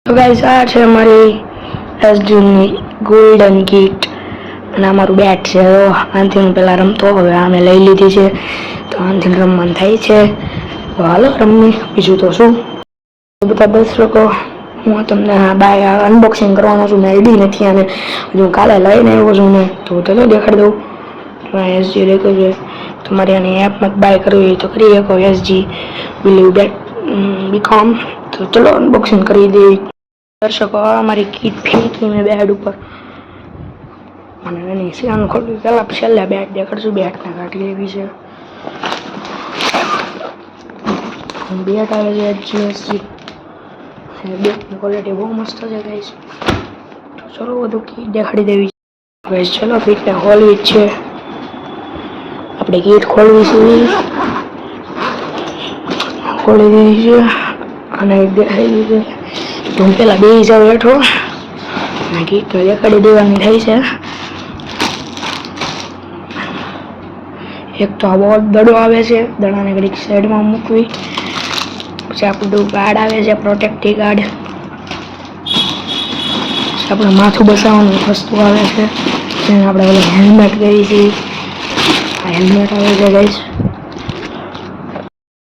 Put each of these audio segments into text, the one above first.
તો ગાઈસ આ છે અમારી એસજીની ગોલ્ડન કીટ અને અમારું બેટ છે. આનાથી હું પહેલાં રમતો, હવે અમે લઈ લીધી છે તો આનાથી રમવાનું થાય છે. તો હાલો રમવી, બીજું તો શું. બધા દર્શકો, હું તમને બાય અનબોક્સિંગ કરવાનો છું. મેં આઈડી નથી અને હજુ કાલે લઈને આવ્યો છું ને, તો ચલો દેખાડી દઉં. એસજી લખ્યું છે. તમારે આની એપમાં બાય કરવી હોય તો કરી શકો. એસજી બિલીવ બેટ બીકોમ. તો ચલો અનબોક્સિંગ કરી દઈએ. દર્શકો, અમારી કીટ ફેંકી મેં બેડ ઉપર અને એની સિયાન ખોલ્યું. પહેલાં છેલ્લે બેટ દેખાડશું. બેટને કાઢી લેવી છે. બેટ આવે છે એસજી. બેટની ક્વોલિટી બહુ મસ્ત છે ગાઈસ. તો ચલો બધું કીટ દેખાડી દેવી છે ગાઈસ. ચલો કીટને ખોલવી જ છે. આપણે કીટ ખોલવી છે, ખોલી દેવી છે અને દેખાડી દીધી. તો હું પહેલાં બે જાવ હેઠો અને કીટ દેખાડી દેવાની થાય છે. એક તો આ બહુ દડો આવે છે, દડાને ઘડીક સાઈડમાં મૂકવી. પછી આપણું ગાર્ડ આવે છે, પ્રોટેક્ટિવ ગાર્ડ. પછી આપણે માથું બસાવવાનું વસ્તુ આવે છે, જેને આપણે ઓલું હેલ્મેટ કહીએ છીએ. આ હેલ્મેટ આવે છે ગાઈસ.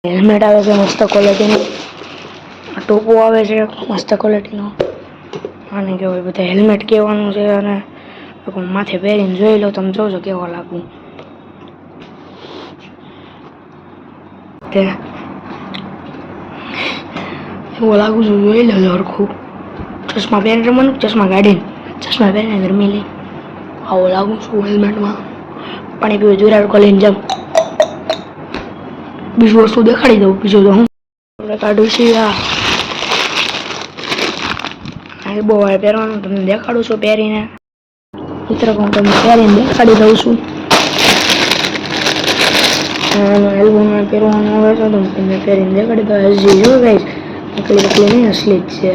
હેલ્મેટ આવે છે મસ્ત ક્વોલિટીનું. આ ટોપો આવે છે મસ્ત ક્વોલિટીનો. આને કહેવાય બધા હેલ્મેટ કહેવાનું છે. અને માથે પહેરીને જોઈ લો, તમે જોજો કેવો લાગુ. એવું લાગુ છું, જોઈ લેજો હરખું. ચશ્મા પહેરીને રમવાનું, ચશ્મા કાઢીને, ચશ્મા પહેરીને રમી લઈ. આવો લાગુ છું હેલ્મેટમાં. પાણી પીવું વિરાટ કોહલીની જેમ. બીજું વસ્તુ દેખાડી દઉં. બીજું તો હું આપણે કાઢું છીએ. આ બહુ પહેરવાનું તમને દેખાડું છું પહેરીને. મિત્ર, હું તમને પહેરીને દેખાડી દઉં છું. એલ્બમમાં પહેરવાનું આવે છે તો તમને પહેરીને દેખાડી દઉં. એસજી જો ગાઈસ, નકલી નહીં, અસલી જ છે.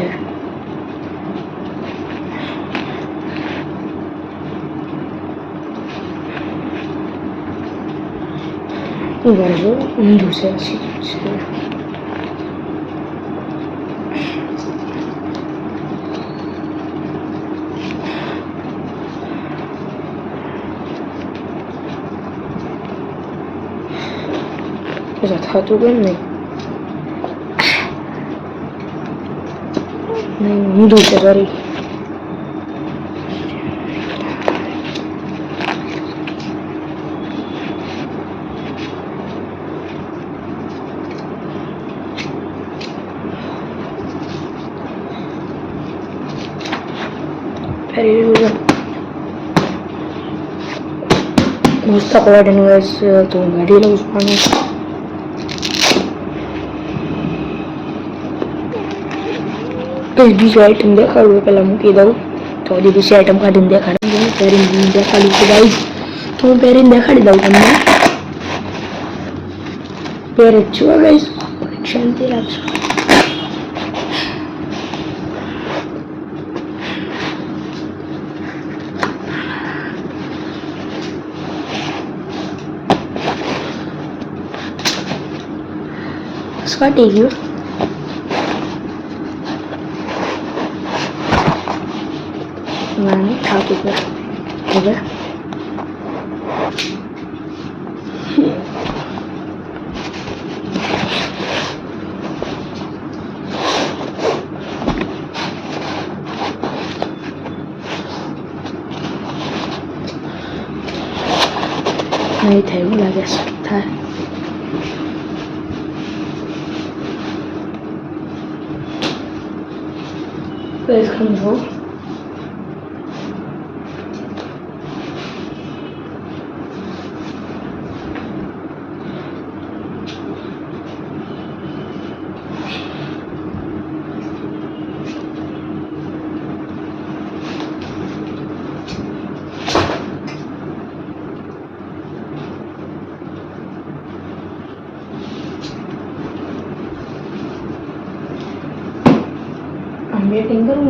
કરજો ઊંધું છે, સીધું છે. થતું કેમ નહીં? ઊંધું છે, સોરી. ફરી લીધું છે મસ્ત ક્વોલિટીનું ગાઈસ. તો હું કાઢી લઉં છું પાણી. બીજી આઈટમ દેખાડવું પહેલાં મૂકી દઉં. તો હજી બીજી આઈટમ કાઢીને દેખાડી પહેરીને દેખાડી છું ગાઈસ. તો હું પહેરીને દેખાડી દઉં તમને. પહેરી જ છું ગાઈસ, શાંતિ રાખજો. કાઢી ગયું. થાકી ગયો હવે. નહીં થાય એવું લાગે છે. થાય. સમજો બેટિંગ કરું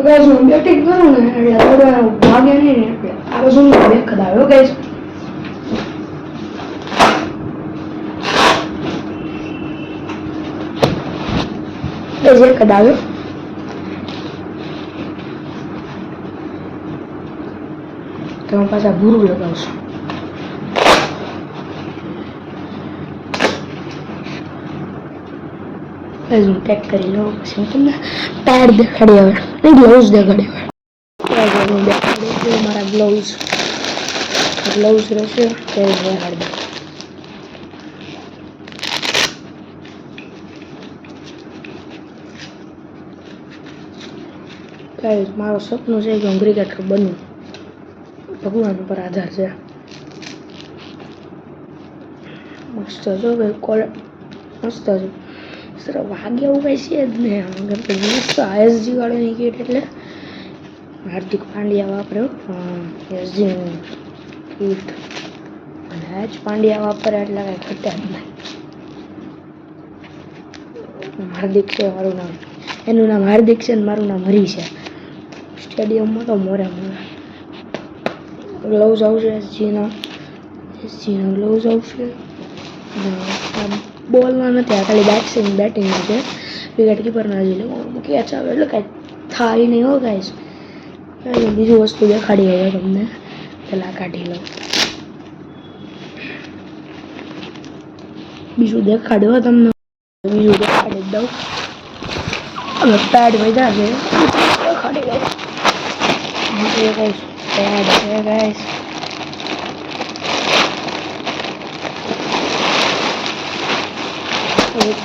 ગાઈસ. હું બેટિંગ કરું ને એટલે ભાગે નહીં ને એટલે આ બાજુ દેખતા આવ્યો ગાઈસ. જ એક જ આવ્યો. તો હું પાછા ભૂરું લગાવશું. હું પેક કરી લઉં પછી હું તમને પેડ દેખાડી આવે નહીં ગ્લવ્સ દેખાડી આવે. હું દેખાડી છું મારા ગ્લવ્સ રહેશે તે દેખાડી દઉં. ગાઈસ મારું સપનું છે કે હું ક્રિકેટર બનું. ભગવાન ઉપર આધાર છે. મસ્ત જો ભાઈ કોલ મસ્ત છે. સર વાગે એવું કઈ છે જ નહીં. મસ્ત એસજી વાળાની કીટ એટલે હાર્દિક પાંડ્યા વાપર્યો એસજી કીટ અને એચ પાંડ્યા વાપરે એટલે કઈ ઘટે જ નહીં. હાર્દિક છે મારું નામ, એનું નામ હાર્દિક છે ને મારું નામ હરી છે. સ્ટેડિયમમાં તો મોરે ગ્લવ્સ આવશે એસજીના ગ્લવ્સ આવશે. બોલમાં નથી આ ખાલી બેટિંગમાં છે. વિકેટ કીપરના હજી લેવાનું કેચ આવે એટલે કાંઈ થાય નહીં હો ગાઈસ. બીજું વસ્તુ દેખાડી આવ્યો તમને પેલા કાઢી લઉં. બીજું દેખાડ્યો તમને બીજું દેખાડી દઉં. હવે પેડ વધ્યા છે દેખાડી દઉં. પેડ છે ગાઈસ.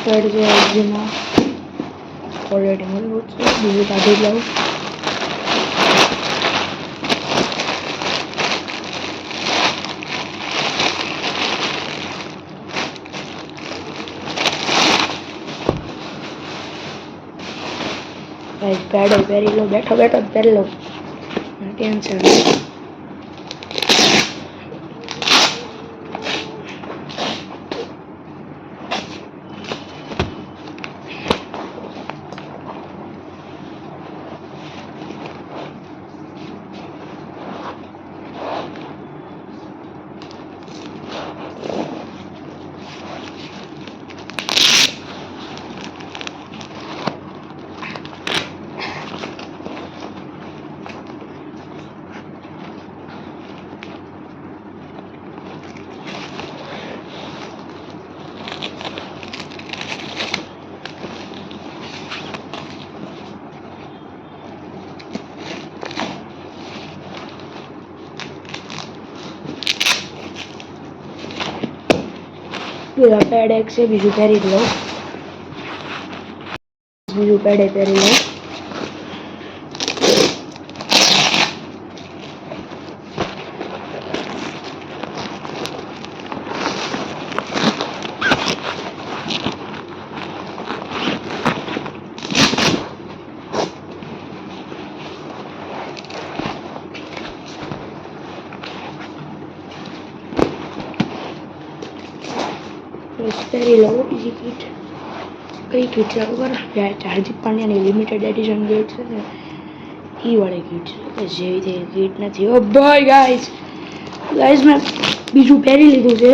પેડ છે એસજીમાં ક્વોલિટી મજબૂત છે. બીજું કાઢી લઉં. પેડ પહેરી લો બેઠો જ પહેરી લો ટેન્શન. બીજા પેડ એક છે બીજું પહેરી લઉં. બીજું પેડે પહેરી લઉં. પહેરી લઉં બીજી કીટ. કઈ કીટ છે ખબર? હાર્દિક પાંડ્યાની લિમિટેડ એડિશન કીટ છે ને એ વાળી કીટ છે. જેવી તે કીટ નથી. ઓ ભાઈ ગાઈસ મેં બીજું પહેરી લીધું છે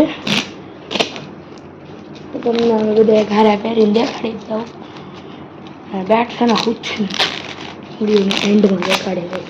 તો તમને બધા ઘારા પહેરીને દેખાડી દઉં. બેટ છે ને હું છું વિડીયોની એન્ડમાં દેખાડી દઉં.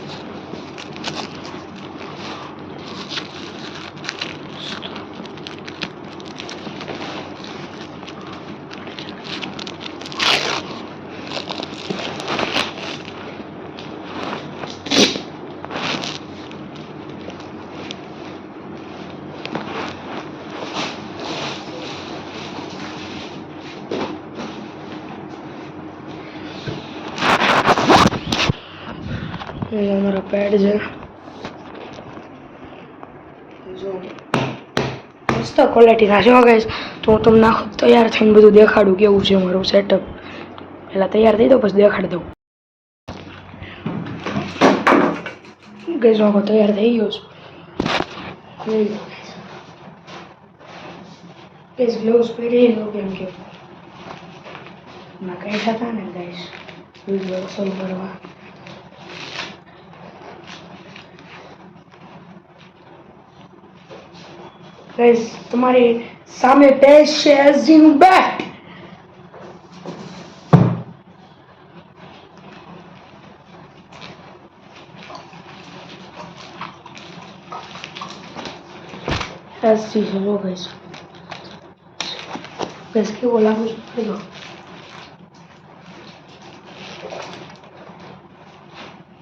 અમારા પેડ છે જો મસ્ત ક્વોલિટીના છે ગાઈસ. તો હું તમને આખું તૈયાર થઈને બધું દેખાડું કેવું છે મારું સેટઅપ. પહેલાં તૈયાર થઈ દઉં પછી દેખાડી દઉં. ગાઈસ આખો તૈયાર થઈ ગયો છું. ગાઈસ ગ્લોવ્સ પહેરી લો કેમ કે ના કઈ થતા ને ગાઈસ વિડીયો શરૂ કરવા. ગાઈસ તમારી સામે પેજ છે એસજી નું બેટ. એસજી છે જો ગાઈસ કેવો લાગે છે જો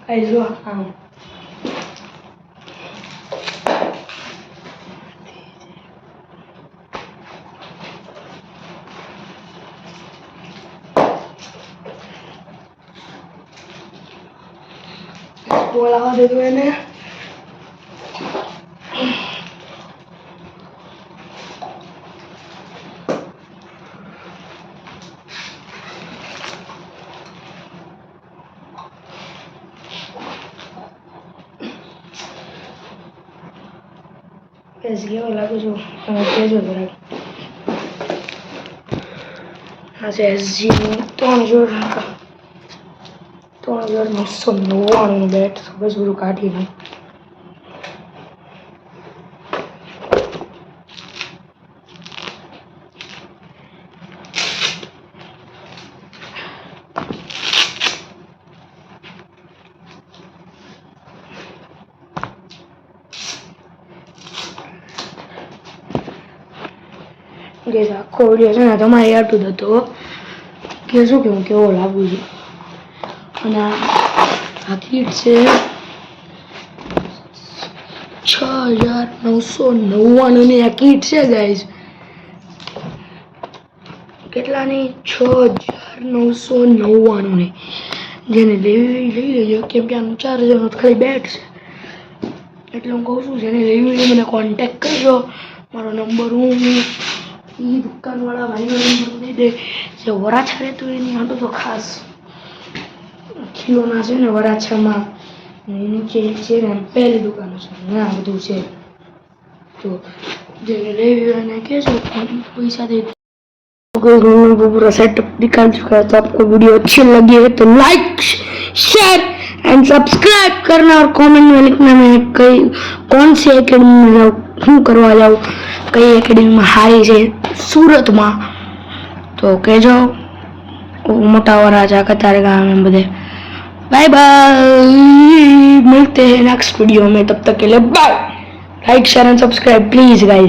ગાઈસ જો આમ બોલાવા દેજો એને કેવો લાગુ છું તમે કહેજો જરાક આ છે એસજીનું 3,999 બેટ બસ બધું કાઢી નાખ આખો વિડીયો છે ને તમારે આટલું જ હતો કે શું કે હું કેવો લાગુ છું અને આ કીટ છે 6,999 ની આ કીટ છે ગાઈઝ કેટલાની 6,999 ની જેને લેવી લઈ લેજો કેમ કે આનું 4,000 ખાલી બેટ છે એટલે હું કહું છું જેને લેવી મને કોન્ટેક્ટ કરજો મારો નંબર હું એ દુકાનવાળા ભાઈનો નંબર દઈ દે જે વરાછા રહેતું એની હાટું તો ખાસ ખીલોના છે ને વરાછામાં નીચે છે ને પહેલી દુકાનો છે ના બધું છે તો જેને લેવી હોય એને કહેજો પૈસા दे पूरा सेटअप दिखा चुका है तो आपको वीडियो अच्छी लगी है तो लाइक शेयर एंड सब्सक्राइब करना और कमेंट में लिखना मैं कौन सी एकेडमी में जाऊँ શું કરવા જાઉં કઈ એકેડમીમાં હારી છે સુરતમાં તો કહેજો મોટા વરાછા कतारगाम में બધે बाय बाय मिलते हैं नेक्स्ट वीडियो में तब तक के लिए bye like share and subscribe please guys